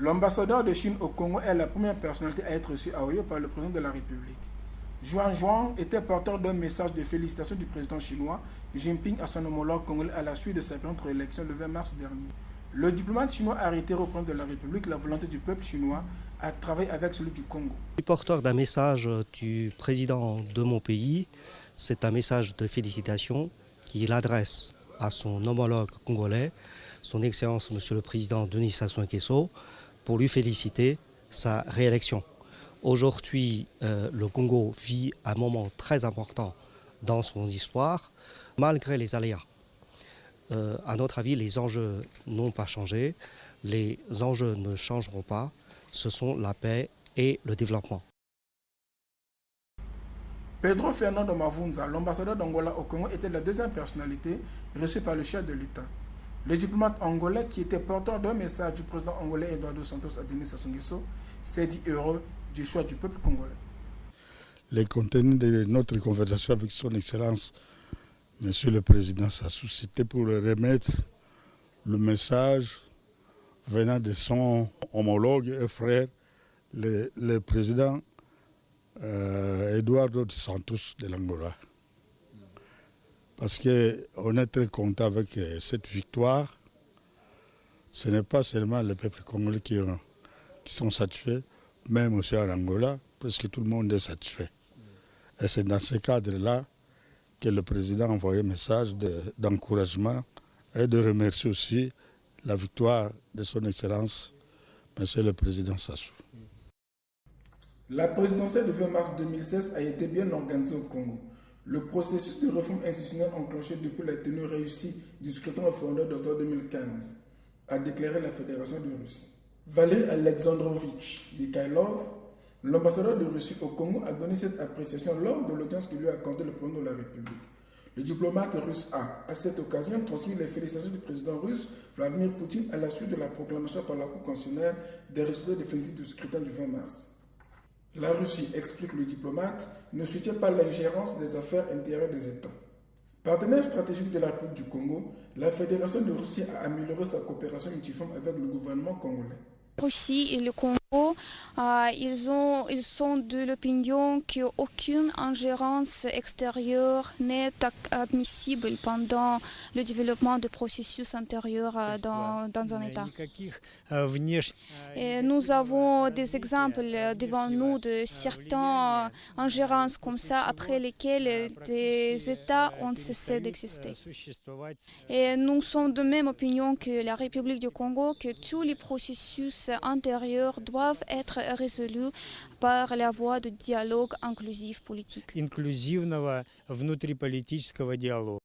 L'ambassadeur de Chine au Congo est la première personnalité à être reçue à Oyo par le président de la République. Zhuang était porteur d'un message de félicitations du président chinois Jinping à son homologue congolais à la suite de sa contre-élection le 20 mars dernier. Le diplomate chinois a arrêté au président de la République la volonté du peuple chinois à travailler avec celui du Congo. Je suis porteur d'un message du président de mon pays. C'est un message de félicitations qu'il adresse à son homologue congolais, son Excellence Monsieur le Président Denis Sassou Nguesso, pour lui féliciter sa réélection. Aujourd'hui, le Congo vit un moment très important dans son histoire, malgré les aléas. À notre avis, les enjeux n'ont pas changé, les enjeux ne changeront pas, ce sont la paix et le développement. Pedro Fernando Mavunza, l'ambassadeur d'Angola au Congo, était la deuxième personnalité reçue par le chef de l'État. Le diplomate angolais, qui était porteur d'un message du président angolais Eduardo Santos à Denis Sassou Nguesso, s'est dit heureux du choix du peuple congolais. Le contenu de notre conversation avec son Excellence, Monsieur le Président Sassou, c'était pour remettre le message venant de son homologue et frère, le président Eduardo Santos de l'Angola. Parce qu'on est très content avec cette victoire. Ce n'est pas seulement le peuple congolais qui sont satisfaits, même aussi en Angola, presque tout le monde est satisfait. Et c'est dans ce cadre-là que le président a envoyé un message d'encouragement et de remercier aussi la victoire de son Excellence, Monsieur le Président Sassou. La présidentielle du 20 mars 2016 a été bien organisée au Congo. Le processus de réforme institutionnelle enclenché depuis la tenue réussie du scrutin référendaire d'octobre 2015, a déclaré la Fédération de Russie. Valéry Alexandrovitch Mikhailov, l'ambassadeur de Russie au Congo, a donné cette appréciation lors de l'audience que lui a accordée le président de la République. Le diplomate russe a, à cette occasion, transmis les félicitations du président russe Vladimir Poutine à la suite de la proclamation par la Cour constitutionnelle des résultats définitifs du scrutin du 20 mars. La Russie, explique le diplomate, ne soutient pas l'ingérence des affaires intérieures des États. Partenaire stratégique de la République du Congo, la Fédération de Russie a amélioré sa coopération multiforme avec le gouvernement congolais. La Russie et le Congo, ils sont de l'opinion qu'aucune ingérence extérieure n'est admissible pendant le développement du processus intérieur dans un État. Et nous avons des exemples devant nous de certaines ingérences comme ça, après lesquelles des États ont cessé d'exister. Et nous sommes de même opinion que la République du Congo, que tous les processus intérieurs doivent être résolus par la voie de dialogue inclusif politique. Инклюзивного внутриполитического диалога.